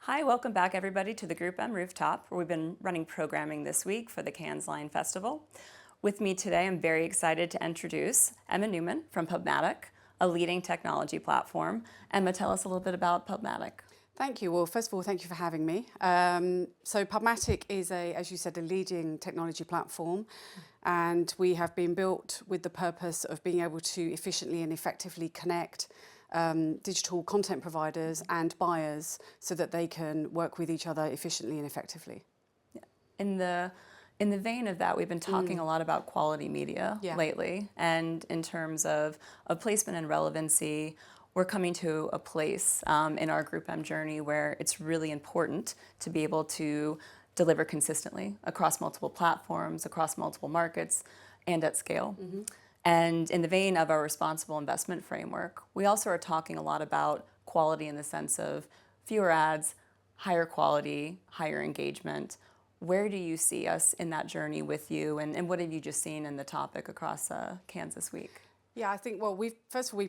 Hi, welcome back everybody to the GroupM rooftop, where we've been running programming this week for the Cannes Line Festival. With me today, I'm very excited to introduce Emma Newman from PubMatic, a leading technology platform. Emma, tell us a little bit about PubMatic. Thank you. Well, first of all, thank you for having me. So PubMatic is, as you said, a leading technology platform, and we have been built with the purpose of being able to efficiently and effectively connect digital content providers and buyers so that they can work with each other efficiently and effectively. In the vein of that, we've been talking a lot about quality media lately, and in terms of placement and relevancy, we're coming to a place in our GroupM journey where it's really important to be able to deliver consistently across multiple platforms, across multiple markets, and at scale. And in the vein of our responsible investment framework, we also are talking a lot about quality in the sense of fewer ads, higher quality, higher engagement. Where do you see us in that journey with you, and what have you just seen in the topic across Cannes this week? Yeah, I think, well, we've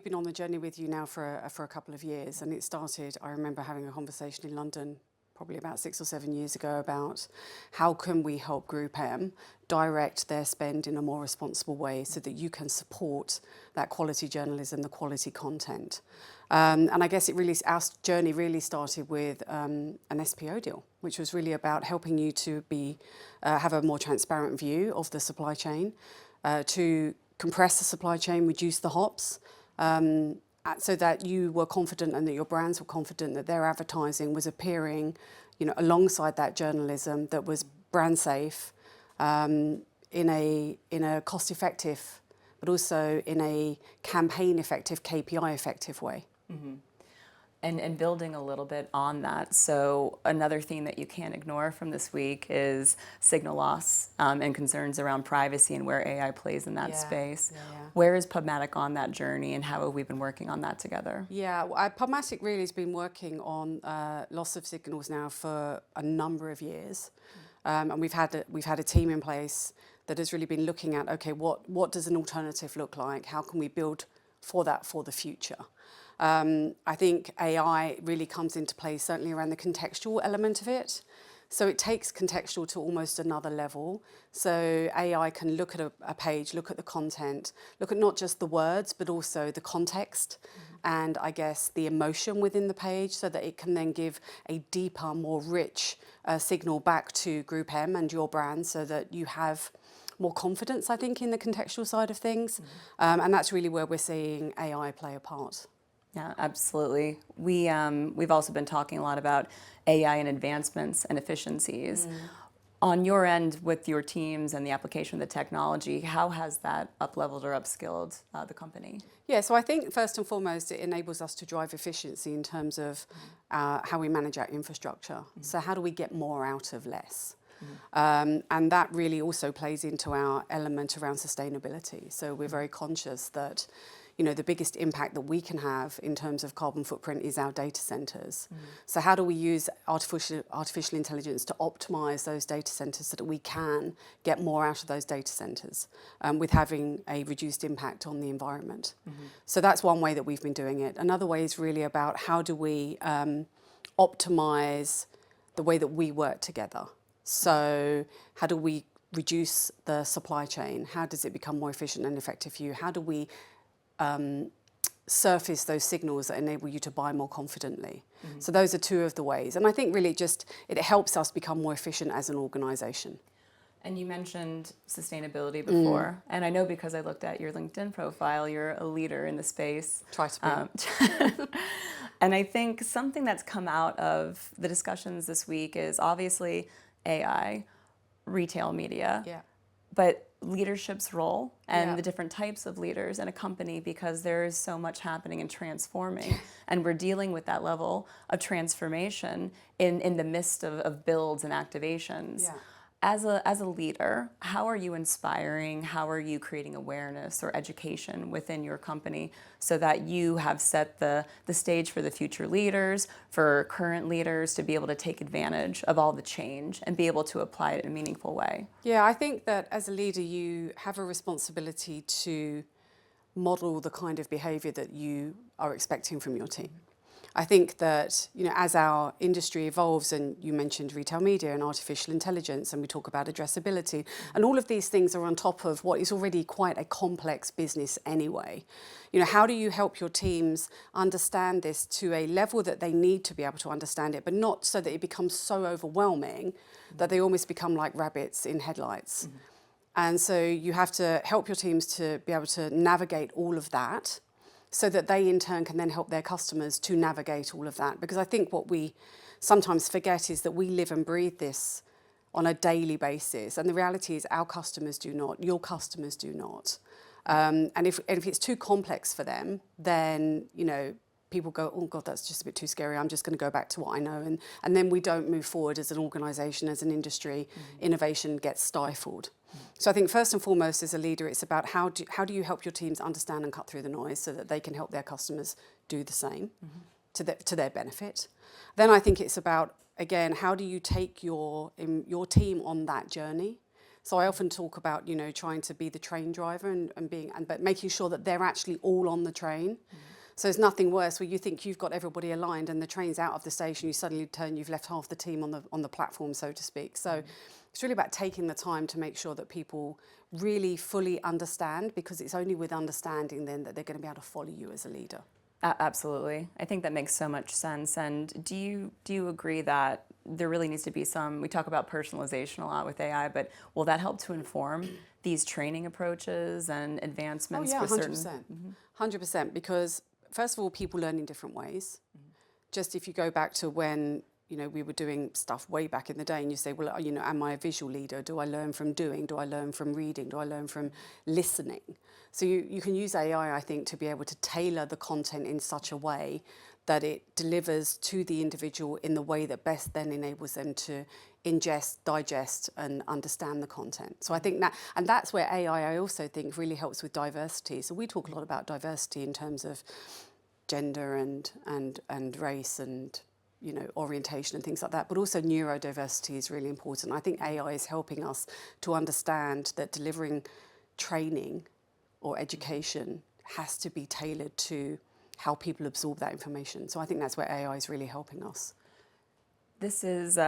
been on the journey with you now for a couple of years, and it started, I remember having a conversation in London probably about 6 or 7 years ago about how can we help GroupM direct their spend in a more responsible way so that you can support that quality journalism, the quality content. And I guess our journey really started with an SPO deal, which was really about helping you to have a more transparent view of the supply chain, to compress the supply chain, reduce the hops, so that you were confident and that your brands were confident that their advertising was appearing, alongside that journalism that was brand safe, in a cost-effective, but also in a campaign-effective, KPI-effective way. And building a little bit on that, so another theme that you can't ignore from this week is signal loss and concerns around privacy and where AI plays in that space. Where is PubMatic on that journey, and how have we been working on that together? Yeah, PubMatic really has been working on loss of signals now for a number of years, and we've had a team in place that has really been looking at, okay, what does an alternative look like? How can we build for that for the future? I think AI really comes into play certainly around the contextual element of it. So it takes contextual to almost another level. So AI can look at a page, look at the content, look at not just the words, but also the context and I guess the emotion within the page, so that it can then give a deeper, more rich signal back to GroupM and your brand, so that you have more confidence, I think, in the contextual side of things. And that's really where we're seeing AI play a part. Yeah, absolutely. We've also been talking a lot about AI and advancements and efficiencies. On your end, with your teams and the application of the technology, how has that up-leveled or upskilled the company? Yeah, so I think first and foremost, it enables us to drive efficiency in terms of how we manage our infrastructure. So how do we get more out of less? And that really also plays into our element around sustainability. So we're very conscious that the biggest impact that we can have in terms of carbon footprint is our data centers. So how do we use artificial intelligence to optimize those data centers so that we can get more out of those data centers with having a reduced impact on the environment? So that's one way that we've been doing it. Another way is really about how do we optimize the way that we work together. So how do we reduce the supply chain? How does it become more efficient and effective for you? How do we surface those signals that enable you to buy more confidently? So those are two of the ways. And I think really it helps us become more efficient as an organisation. And you mentioned sustainability before, and I know because I looked at your LinkedIn profile, you're a leader in the space. Try to be. And I think something that's come out of the discussions this week is obviously AI, retail media, but leadership's role and the different types of leaders in a company, because there is so much happening and transforming, and we're dealing with that level of transformation in the midst of builds and activations. As a leader, how are you inspiring, how are you creating awareness or education within your company so that you have set the stage for the future leaders, for current leaders to be able to take advantage of all the change and be able to apply it in a meaningful way? Yeah, I think that as a leader, you have a responsibility to model the kind of behaviour that you are expecting from your team. I think that, as our industry evolves, and you mentioned retail media and artificial intelligence, and we talk about addressability, and all of these things are on top of what is already quite a complex business anyway. How do you help your teams understand this to a level that they need to be able to understand it, but not so that it becomes so overwhelming that they almost become like rabbits in headlights. And so you have to help your teams to be able to navigate all of that, so that they in turn can then help their customers to navigate all of that. Because I think what we sometimes forget is that we live and breathe this on a daily basis. And the reality is our customers do not, your customers do not. And if it's too complex for them, then, people go, oh God, that's just a bit too scary. I'm just going to go back to what I know. And then we don't move forward as an organisation, as an industry. Innovation gets stifled. So I think first and foremost as a leader, it's about how do you help your teams understand and cut through the noise so that they can help their customers do the same to their benefit. Then I think it's about, again, how do you take your team on that journey? So I often talk about, trying to be the train driver but making sure that they're actually all on the train. So there's nothing worse where you think you've got everybody aligned and the train's out of the station, you suddenly turn, you've left half the team on the platform, so to speak. So it's really about taking the time to make sure that people really fully understand, because it's only with understanding then that they're going to be able to follow you as a leader. Absolutely. I think that makes so much sense. And do you agree that there really needs to be we talk about personalization a lot with AI, but will that help to inform these training approaches and advancements? Oh yeah, 100%. 100%, because first of all, people learn in different ways. Just if you go back to when, we were doing stuff way back in the day and you say, well, am I a visual leader? Do I learn from doing? Do I learn from reading? Do I learn from listening? So you can use AI, I think, to be able to tailor the content in such a way that it delivers to the individual in the way that best then enables them to ingest, digest, and understand the content. So I think that's where AI, I also think, really helps with diversity. So we talk a lot about diversity in terms of gender and race and orientation and things like that, but also neurodiversity is really important. I think AI is helping us to understand that delivering training or education has to be tailored to how people absorb that information. So I think that's where AI is really helping us. This is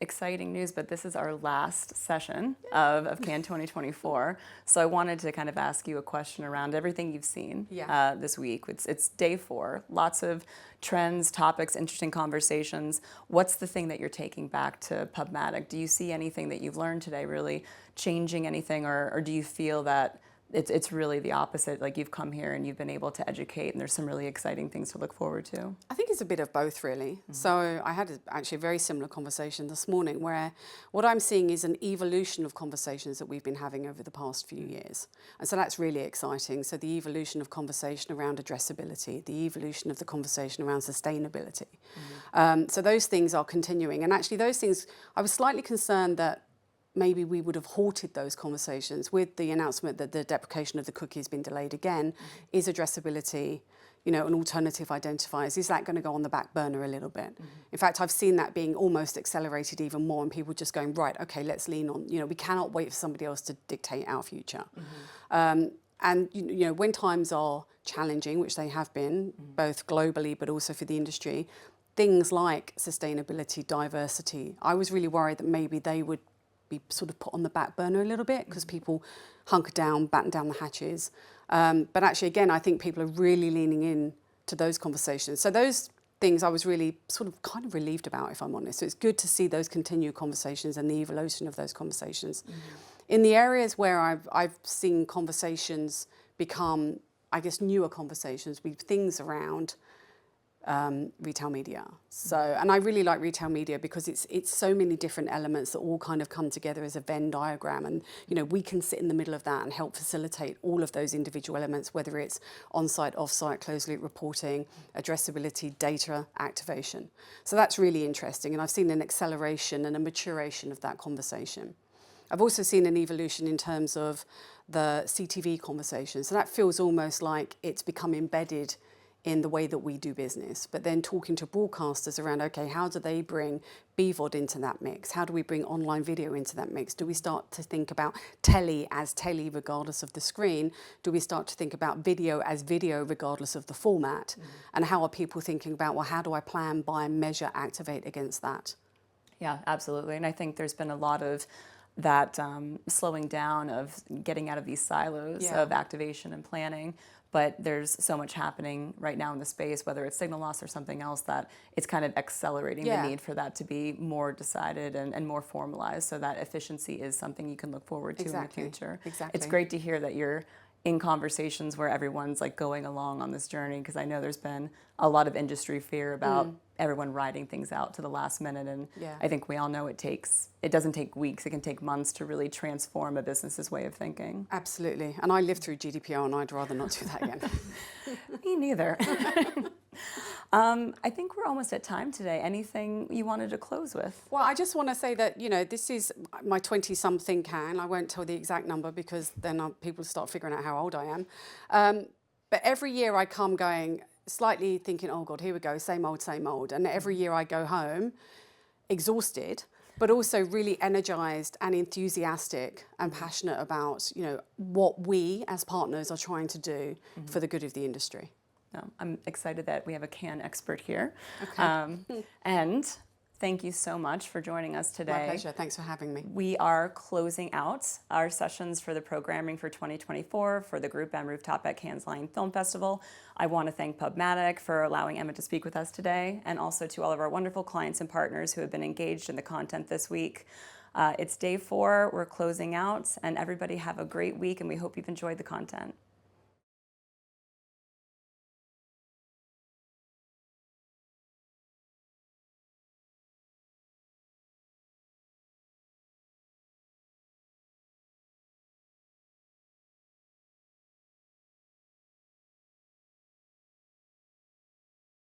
exciting news, but this is our last session of Cannes 2024. So I wanted to kind of ask you a question around everything you've seen this week. It's day 4, lots of trends, topics, interesting conversations. What's the thing that you're taking back to PubMatic? Do you see anything that you've learned today really changing anything, or do you feel that it's really the opposite, like you've come here and you've been able to educate and there's some really exciting things to look forward to? I think it's a bit of both, really. So I had actually a very similar conversation this morning where what I'm seeing is an evolution of conversations that we've been having over the past few years. And so that's really exciting. So the evolution of conversation around addressability, the evolution of the conversation around sustainability. So those things are continuing. And actually those things, I was slightly concerned that maybe we would have halted those conversations with the announcement that the deprecation of the cookie has been delayed again. Is addressability, an alternative identifiers, is that going to go on the back burner a little bit? In fact, I've seen that being almost accelerated even more and people just going, right, okay, let's lean on, we cannot wait for somebody else to dictate our future. And, when times are challenging, which they have been, both globally but also for the industry, things like sustainability, diversity, I was really worried that maybe they would be sort of put on the back burner a little bit because people hunker down, batten down the hatches. But actually, again, I think people are really leaning in to those conversations. So those things I was really sort of kind of relieved about, if I'm honest. So it's good to see those continued conversations and the evolution of those conversations. In the areas where I've seen conversations become, I guess, newer conversations with things around retail media. So, and I really like retail media because it's so many different elements that all kind of come together as a Venn diagram, and we can sit in the middle of that and help facilitate all of those individual elements, whether it's on-site, off-site, closed-loop reporting, addressability, data activation. So that's really interesting, and I've seen an acceleration and a maturation of that conversation. I've also seen an evolution in terms of the CTV conversation. So that feels almost like it's become embedded in the way that we do business, but then talking to broadcasters around, okay, how do they bring BVOD into that mix? How do we bring online video into that mix? Do we start to think about telly as telly regardless of the screen? Do we start to think about video as video regardless of the format? And how are people thinking about, well, how do I plan, buy, measure, activate against that? Yeah, absolutely. And I think there's been a lot of that slowing down of getting out of these silos of activation and planning. But there's so much happening right now in the space, whether it's signal loss or something else, that it's kind of accelerating the need for that to be more decided and more formalized, so that efficiency is something you can look forward to in the future. Exactly. It's great to hear that you're in conversations where everyone's like going along on this journey, because I know there's been a lot of industry fear about everyone riding things out to the last minute, and I think we all know it doesn't take weeks, it can take months to really transform a business's way of thinking. Absolutely. And I lived through GDPR, and I'd rather not do that again. Me neither. I think we're almost at time today. Anything you wanted to close with? Well, I just want to say that, you know, this is my 20-something can. I won't tell the exact number because then people start figuring out how old I am. But every year I come going, slightly thinking, oh God, here we go, same old, same old. And every year I go home exhausted, but also really energized and enthusiastic and passionate about, you know, what we as partners are trying to do for the good of the industry. No, I'm excited that we have a can expert here. Okay. And thank you so much for joining us today. My pleasure. Thanks for having me. We are closing out our sessions for the programming for 2024 for the GroupM Rooftop at Cannes Lion Film Festival. I want to thank PubMatic for allowing Emma to speak with us today, and also to all of our wonderful clients and partners who have been engaged in the content this week. It's day 4, we're closing out, and everybody have a great week, and we hope you've enjoyed the content.